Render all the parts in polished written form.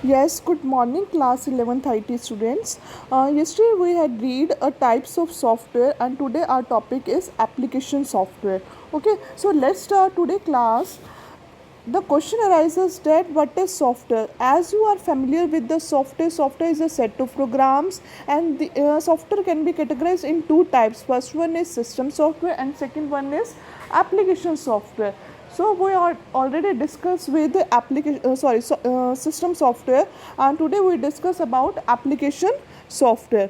Yes, good morning, class 11th IT students. Yesterday we had read types of software, and today our topic is application software. Okay, so let's start today class. The question arises that what is software? As you are familiar with the software is a set of programs, and the software can be categorized in two types. First one is system software, and second one is application software. So we are already discussed with the system software, and today we discuss about application software.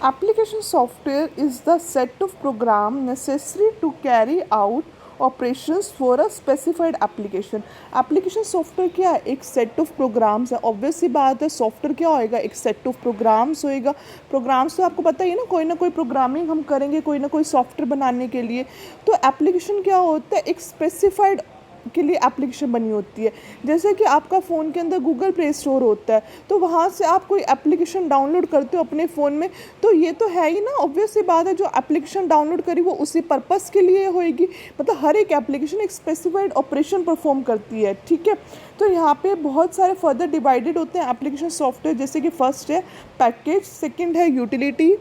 Application software is the set of program necessary to carry out operations for a specified application. Application software क्या है? एक set of programs है. Obvious सी बात है, software क्या होएगा? एक set of programs होएगा. प्रोग्राम्स तो आपको पता ही है ना कोई प्रोग्रामिंग हम करेंगे कोई ना कोई सॉफ्टवेयर बनाने के लिए. तो एप्लीकेशन क्या होता है? एक स्पेसिफाइड के लिए एप्लीकेशन बनी होती है. जैसे कि आपका फ़ोन के अंदर गूगल प्ले स्टोर होता है, तो वहाँ से आप कोई एप्लीकेशन डाउनलोड करते हो अपने फ़ोन में, तो ये तो है ही ना, ऑब्वियस सी बात है, जो एप्लीकेशन डाउनलोड करी वो उसी पर्पस के लिए होएगी. मतलब हर एक एप्लीकेशन एक स्पेसिफाइड ऑपरेशन परफॉर्म करती है. ठीक है, तो यहाँ पे बहुत सारे फर्दर डिवाइडेड होते हैं एप्लीकेशन सॉफ्टवेयर. जैसे कि फर्स्ट है पैकेज, सेकेंड है यूटिलिटी,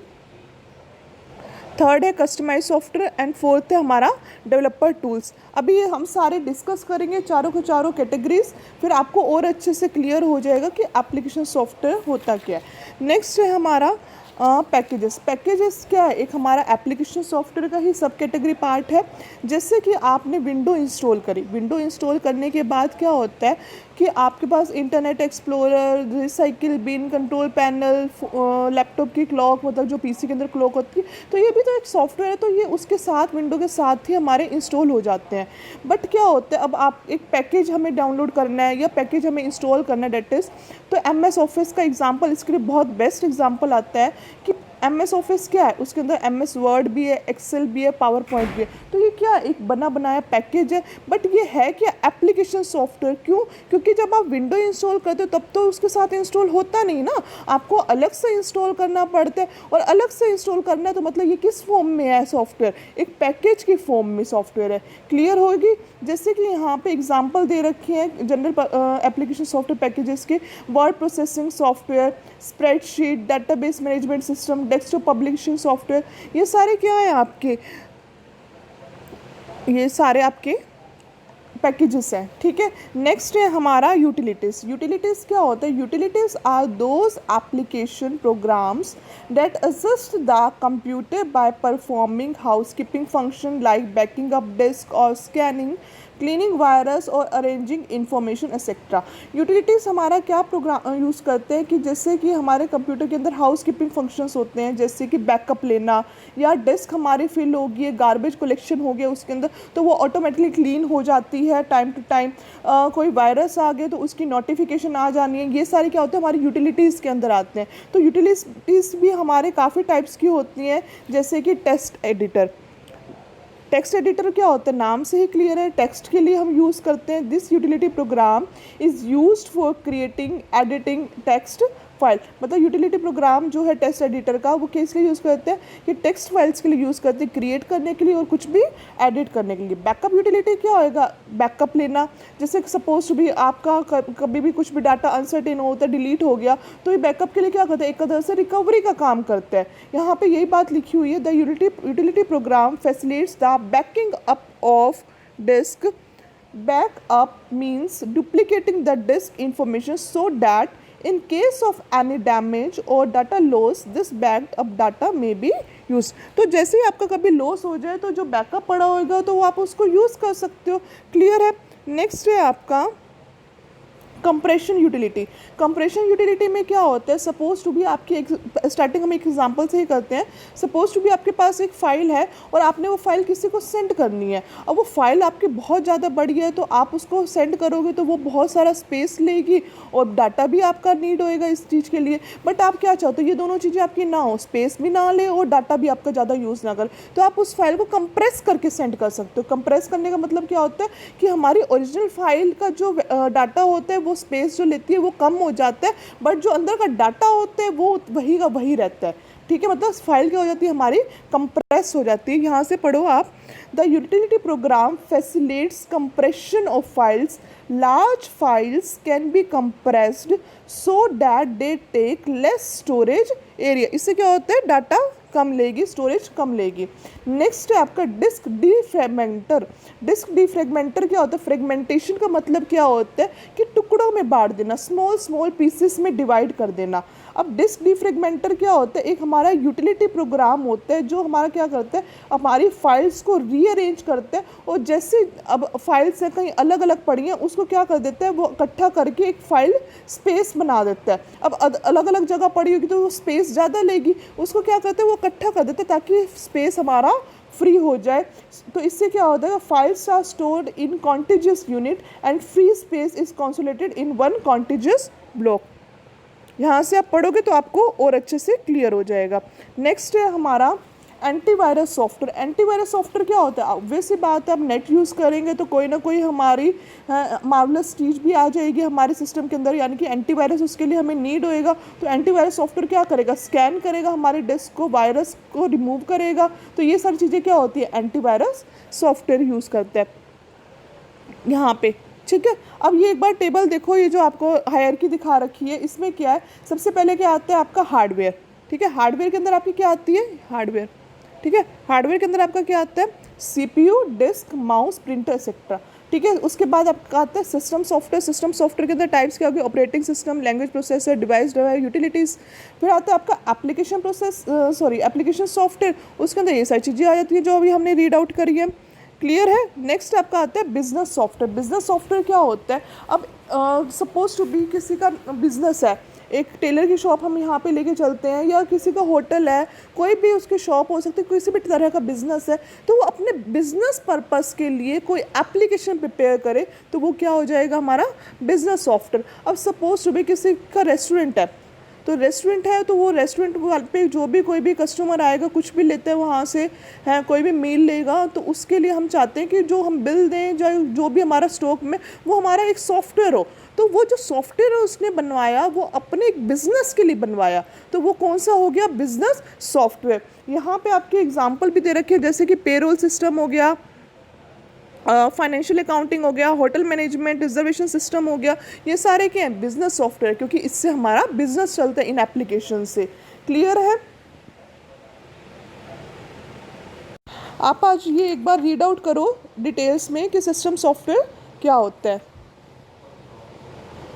थर्ड है कस्टमाइज सॉफ्टवेयर, एंड फोर्थ है हमारा डेवलपर टूल्स. अभी ये हम सारे डिस्कस करेंगे चारों के चारों कैटेगरीज, फिर आपको और अच्छे से क्लियर हो जाएगा कि एप्लीकेशन सॉफ्टवेयर होता क्या है. नेक्स्ट है हमारा पैकेजेस. पैकेजेस क्या है? एक हमारा एप्लीकेशन सॉफ्टवेयर का ही सब कैटेगरी पार्ट है. जैसे कि आपने विंडो इंस्टॉल करी, विंडो इंस्टॉल करने के बाद क्या होता है कि आपके पास internet explorer, recycle bin, control panel, laptop की क्लॉक, मतलब जो पीसी के अंदर क्लॉक होती है, तो ये भी तो एक सॉफ्टवेयर है. तो ये उसके साथ विंडो के साथ ही हमारे इंस्टॉल हो जाते हैं. बट क्या होता है, अब आप एक पैकेज हमें डाउनलोड करना है या पैकेज हमें इंस्टॉल करना है, डेट इज़, तो एम एस ऑफिस का एग्जाम्पल इसके लिए बहुत बेस्ट एग्जाम्पल आता है कि एम एस ऑफिस क्या है, उसके अंदर एम एस वर्ड भी है, एक्सेल भी है, पावर पॉइंट भी है. तो ये क्या एक बना बनाया पैकेज है. बट ये है क्या? Application software. क्यों? क्योंकि जब आप विंडो इंस्टॉल करते हो तब तो उसके साथ इंस्टॉल होता नहीं ना, आपको अलग से इंस्टॉल करना पड़ता है. और अलग से इंस्टॉल करना है तो मतलब ये किस फॉर्म में है सॉफ्टवेयर? एक पैकेज की फॉर्म में सॉफ्टवेयर है. क्लियर होगी? जैसे कि यहाँ पे एग्जांपल दे रखी है जनरल एप्लीकेशन सॉफ्टवेयर पैकेजेस के: word processing software, spreadsheet, database management system, desktop publishing software. ये सारे क्या है आपके? ये सारे आपके पैकेजेस हैं. ठीक है, नेक्स्ट है हमारा यूटिलिटीज़. यूटिलिटीज़ क्या होता है? Utilities are those application programs that assist the computer by performing housekeeping function like backing up disk और स्कैनिंग, क्लीनिंग वायरस और अरेंजिंग इंफॉर्मेशन एक्सेट्रा. यूटिलिटीज़ हमारा क्या प्रोग्राम यूज़ करते हैं कि जैसे कि हमारे कंप्यूटर के अंदर हाउस कीपिंग फंक्शंस होते हैं, जैसे कि बैकअप लेना, या डिस्क हमारी फिल हो गई है, गार्बेज कलेक्शन हो गया उसके अंदर, तो वो ऑटोमेटिकली क्लीन हो जाती है टाइम टू टाइम. कोई वायरस आ गए तो उसकी नोटिफिकेशन आ जानी है. ये सारे क्या होते हैं? हमारी यूटिलिटीज़ के अंदर आते हैं. तो यूटिलिटीज़ भी हमारे काफ़ी टाइप्स की होती हैं. जैसे कि टेक्स्ट एडिटर. टेक्स्ट एडिटर क्या होता है? नाम से ही क्लियर है, टेक्स्ट के लिए हम यूज़ करते हैं. This utility programme is used for creating editing text file. मतलब यूटिलिटी प्रोग्राम जो है टेक्स्ट एडिटर का, वो किस लिए यूज़ करते हैं? कि टेक्स्ट फाइल्स के लिए यूज़ करते हैं, क्रिएट करने के लिए और कुछ भी एडिट करने के लिए. बैकअप यूटिलिटी क्या होएगा? बैकअप लेना. जैसे सपोज भी आपका कभी भी कुछ भी डाटा अनसर्टेन होता है, डिलीट हो गया, तो ये बैकअप के लिए क्या करता है? एक तरह से रिकवरी का काम करता है. यहाँ पे यही बात लिखी हुई है: the utility program facilitates the backing up of disk. Backup means duplicating the disk information so that in case of any damage or data loss, this backed up data may be used. तो जैसे ही आपका कभी loss हो जाए तो जो backup पड़ा होगा तो वो आप उसको यूज़ कर सकते हो. क्लियर है? नेक्स्ट है आपका कंप्रेशन यूटिलिटी. कंप्रेशन यूटिलिटी में क्या होता है? सपोज टू भी आपकी एक स्टार्टिंग हम एक एग्जांपल से ही करते हैं. सपोज टू भी आपके पास एक फ़ाइल है और आपने वो फाइल किसी को सेंड करनी है. अब वो फाइल आपकी बहुत ज़्यादा बड़ी है, तो आप उसको सेंड करोगे तो वो बहुत सारा स्पेस लेगी और डाटा भी आपका नीड होएगा इस चीज़ के लिए. बट आप क्या चाहते हो? ये दोनों चीज़ें आपकी ना हो, स्पेस भी ना ले और डाटा भी आपका ज़्यादा यूज़ ना करे. तो आप उस फाइल को कंप्रेस करके सेंड कर सकते हो. कंप्रेस करने का मतलब क्या होता है कि हमारी ओरिजिनल फाइल का जो डाटा होता है वो स्पेस जो लेती है वो कम हो जाता है, बट जो अंदर का डाटा होता है वो वही का वही रहता है. ठीक है, मतलब फाइल क्या हो जाती है हमारी, कंप्रेस हो जाती है। यहाँ से पढ़ो आप, the utility program facilitates compression of files, large files can be compressed so that they take less storage area. इससे क्या होता है, डाटा कम लेगी, स्टोरेज कम लेगी। नेक्स्ट है आपका डिस्क डीफ्रेगमेंटर। डिस्क डीफ्रेगमेंटर क्या होता है, फ्रेगमेंटेशन का मतलब क्या होता है कि टुकड़ों में बांट देना, स्मॉल स्मॉल पीसेस में डिवाइड कर देना। अब डिस्क डीफ्रेगमेंटर क्या होता है, एक हमारा यूटिलिटी प्रोग्राम होता है जो हमारा क्या करता है, हमारी फाइल्स को रीअरेंज करता है, और जैसे अब फाइल्स है कहीं अलग अलग पड़ी हैं उसको क्या कर देता है, वो इकट्ठा करके एक फाइल स्पेस बना देता है। अब अलग अलग जगह पड़ी होगी तो वो स्पेस ज़्यादा लेगी, उसको क्या करते हैं, वो इकट्ठा कर देते हैं ताकि स्पेस हमारा फ्री हो जाए। तो इससे क्या होता है, files are stored in contiguous unit and free space is consolidated in one contiguous block. यहाँ से आप पढ़ोगे तो आपको और अच्छे से क्लियर हो जाएगा। नेक्स्ट है हमारा एंटीवायरस सॉफ्टवेयर। एंटीवायरस सॉफ्टवेयर क्या होता है, ऑब्वियसली बात है, आप नेट यूज़ करेंगे तो कोई ना कोई हमारी मार्वलस चीज़ भी आ जाएगी हमारे सिस्टम के अंदर, यानी कि एंटीवायरस उसके लिए हमें नीड होएगा। तो एंटीवायरस सॉफ्टवेयर क्या करेगा, स्कैन करेगा हमारे डिस्क को, वायरस को रिमूव करेगा। तो ये सारी चीज़ें क्या होती है, एंटीवायरस सॉफ्टवेयर यूज़ करते हैं यहाँ पे, ठीक है। अब ये एक बार टेबल देखो, ये जो आपको हायरार्की दिखा रखी है, इसमें क्या है, सबसे पहले क्या आता है आपका हार्डवेयर, ठीक है। हार्डवेयर के अंदर आपकी क्या आती है, हार्डवेयर, ठीक है। हार्डवेयर के अंदर आपका क्या आता है, CPU, disk, mouse, printer etcetera, ठीक है। उसके बाद आपका आता है सिस्टम सॉफ्टवेयर। सिस्टम सॉफ्टवेयर के अंदर टाइप्स क्या होगी, operating system, language processor, device driver, utilities. फिर आता है आपका एप्लीकेशन सॉफ्टवेयर, उसके अंदर ये सारी चीज़ें आ जाती हैं जो अभी हमने रीड आउट करी है। क्लियर है। नेक्स्ट आपका आता है बिजनेस सॉफ्टवेयर। बिजनेस सॉफ्टवेयर क्या होता है, अब सपोज टू बी किसी का बिजनेस है, एक टेलर की शॉप हम यहाँ पे लेके चलते हैं, या किसी का होटल है, कोई भी उसकी शॉप हो सकती है, किसी भी तरह का बिजनेस है, तो वो अपने बिजनेस पर्पस के लिए कोई एप्लीकेशन प्रिपेयर करे तो वो क्या हो जाएगा, हमारा बिजनेस सॉफ्टवेयर। अब सपोज टू बी किसी का रेस्टोरेंट है, तो रेस्टोरेंट है तो वो रेस्टोरेंट पे जो भी कोई भी कस्टमर आएगा, कुछ भी लेते हैं वहाँ से, है कोई भी मील लेगा, तो उसके लिए हम चाहते हैं कि जो हम बिल दें, जो भी हमारा स्टॉक में, वो हमारा एक सॉफ्टवेयर हो। तो वो जो सॉफ्टवेयर है उसने बनवाया, वो अपने एक बिजनेस के लिए बनवाया, तो वो कौन सा हो गया, बिजनेस सॉफ्टवेयर। यहाँ पे आपके एग्जाम्पल भी दे रखे हैं, जैसे कि पेरोल सिस्टम हो गया, फाइनेंशियल अकाउंटिंग हो गया, होटल मैनेजमेंट, रिजर्वेशन सिस्टम हो गया, ये सारे क्या हैं, बिजनेस सॉफ्टवेयर, क्योंकि इससे हमारा बिजनेस चलता है इन एप्लीकेशन से। क्लियर है। आप आज ये एक बार रीड आउट करो डिटेल्स में कि सिस्टम सॉफ्टवेयर क्या होता है।